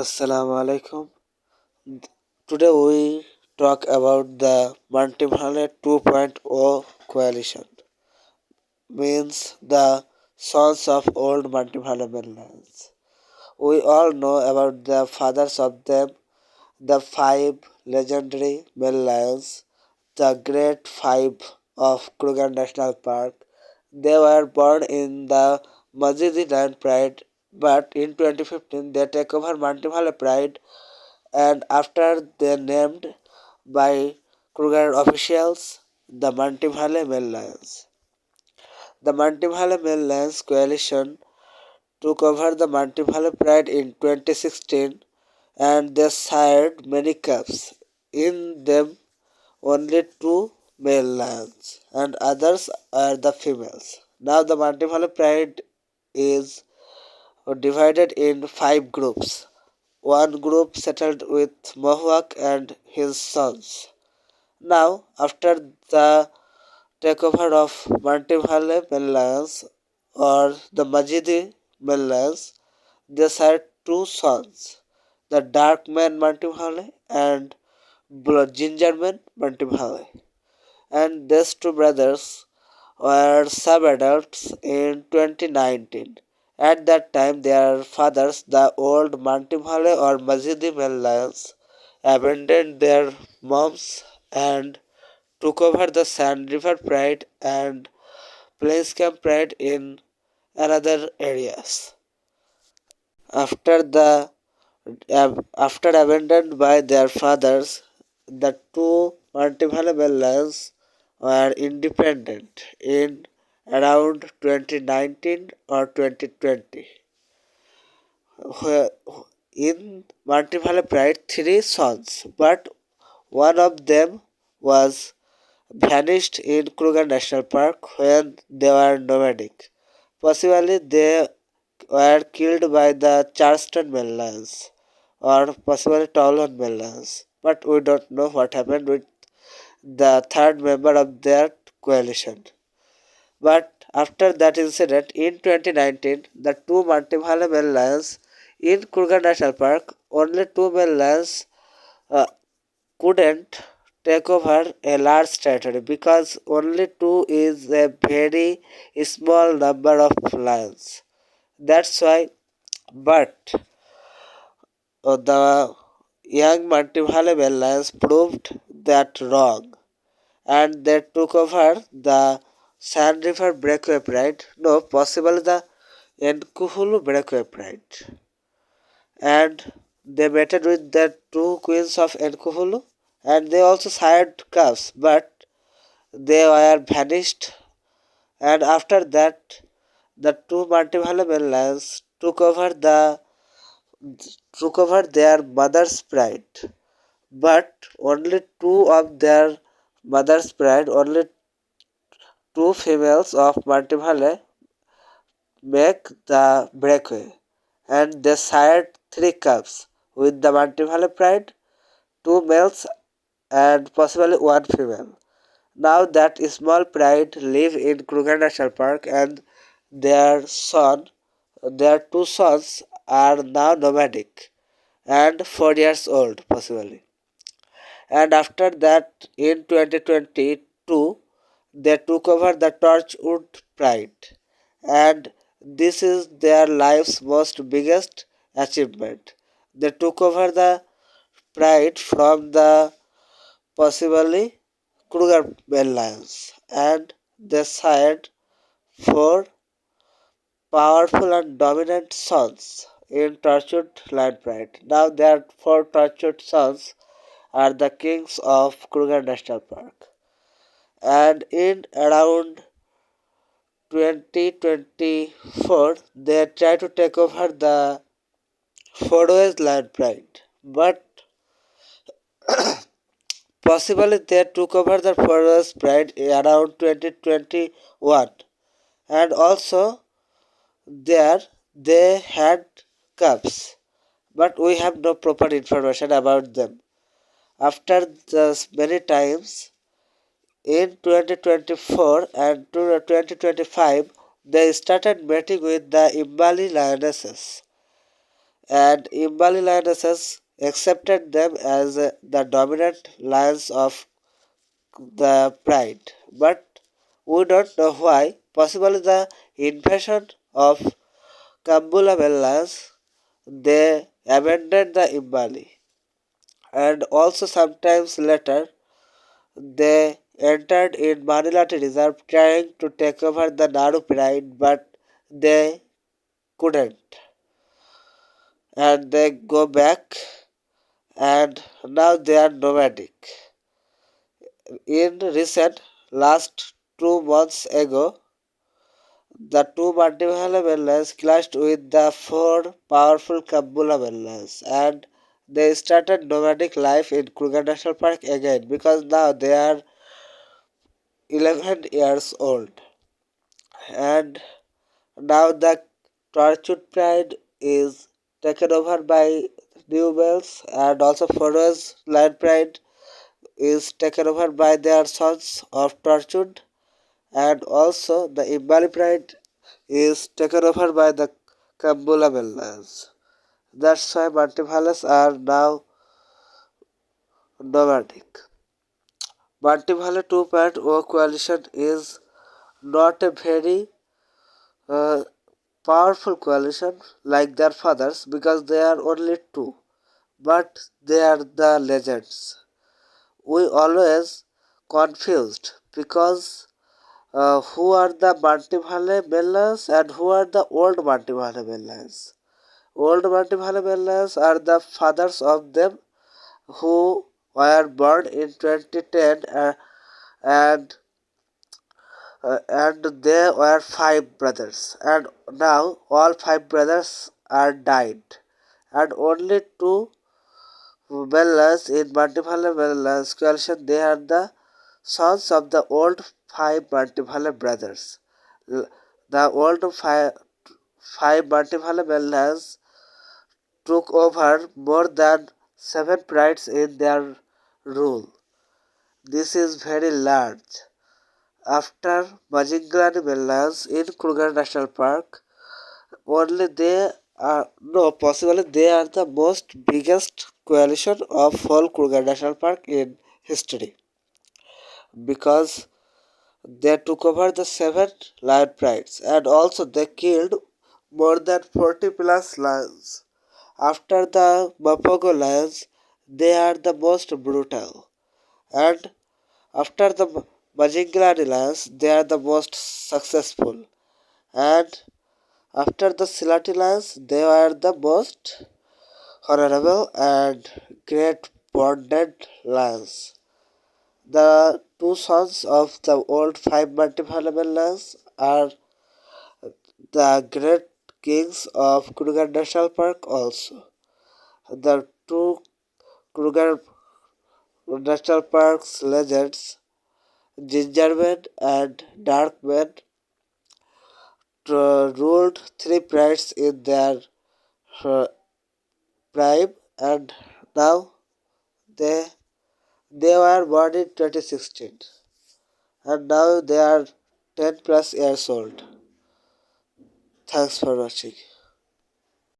Assalamu alaikum. Today we talk about the mantimhale 2.0 coalition, means the sons of old mantimhale lions. We all know about the fathers of them, the five legendary male lions, the great five of Kruger National Park. They were born in the Mazidi Lion Pride, but in 2015 they take over Mantimhale Pride, and after they named by Kruger officials the mantimhale male lions. The mantimhale male lions coalition took over the mantimhale pride in 2016, and they sired many cubs. In them, only two male lions, and others are the females. Now, the mantimhale pride is divided in five groups. One group settled with Mohawk and his sons. Now, after the takeover of mantimhale male lions or the Majidi male lions, they had two sons, the dark man mantimhale and ginger man mantimhale. And these two brothers were sub-adults in 2019. At that time, their fathers, the old mantimhale or Majidi male lions, abandoned their moms and took over the Sand River Pride and Plains Camp Pride in another areas. After the after abandoned by their fathers, the two multivaluable lions were independent in around 2019 or 2020. Where in Montevallo Pride, three sons, but one of them was vanished in Kruger National Park when they were nomadic. Possibly they were killed by the Charleston lions or possibly Toulon lions. But we don't know what happened with the third member of their coalition. But after that incident in 2019, the two Montemale male lions in Kruger National Park, only two male lions uh, couldn't take over a large territory because only two is a very small number of lions. That's why, but the young Montevallo lions proved that wrong, and they took over the Sand River Breakaway Pride. No, possibly the Nkuhulu Breakaway Pride. And they mated with the two queens of Nkuhulu, and they also sired calves, but they were vanished. And after that, the two Montevallo lions took over their mother's pride. But only two of their mother's pride, only two females of Montevallo make the breakaway, and they sired three cubs with the Montevallo pride, two males and possibly one female. Now that small pride live in Kruger National Park, and their son, their two sons are now nomadic and 4 years old possibly. And after that, in 2022, they took over the Torchwood Pride, and this is their life's most biggest achievement. They took over the pride from the possibly Kruger Bell Lions, and they sired four powerful and dominant sons in Torchwood Lion Pride. Now their four Torchwood sons are the kings of Kruger National Park. And in around 2024, they tried to take over the Fordways Lion Pride. But possibly they took over the Fordways Pride around 2021. And also there they had cubs. But we have no proper information about them. After this many times, in 2024 and 2025, they started mating with the Imbali lionesses, and Imbali lionesses accepted them as the dominant lions of the pride. But we don't know why. Possibly the invasion of Kambula Bellas, they abandoned the Imbali. And also sometimes later they entered in Manilati Reserve trying to take over the Naru Pride, but they couldn't. And they go back and now they are nomadic. In recent last 2 months ago, the two Mantimhala Mellas clashed with the four powerful Kambula Mellas and they started nomadic life in Kruger National Park again because now they are 11 years old. And now the Tortured Pride is taken over by new males and also Pharaoh's Lion Pride is taken over by their sons of Tortured and also the Imbali Pride is taken over by the Kambula Mellas. That's why Mantimahalas are now nomadic. Mantimhala 2.0 coalition is not a very uh, powerful coalition like their fathers because they are only two, but they are the legends. We always confused because who are the Mantimhale Bellas and who are the old Mantimhale Bellas. Old Mantimhale Bellas are the fathers of them who were born in 2010 and and there were five brothers and now all five brothers are died and only two Bellas in Mantimhala Bellas coalition they are the sons of the old five Mantimhala brothers. The old five Mantimhala Bellas took over more than seven prides in their rule. This is very large. After Majingrani Bellas in Kruger National Park, only they are no possibly they are the most biggest coalition of whole Kruger National Park in history because they took over the seven lion prides and also they killed more than 40 plus lions. After the Mapogo lions, they are the most brutal and after the Majingrani lions, they are the most successful and after the Silati lions, they were the most honorable and great bonded lions. The two sons of the old five multivaluable lions are the great kings of Kruger National Park also. The two Kruger National Park's legends, Gingerman and Darkman, ruled three prides in their uh, prime and now they they were born in 2016 and now they are 10 plus years old. Thanks for watching.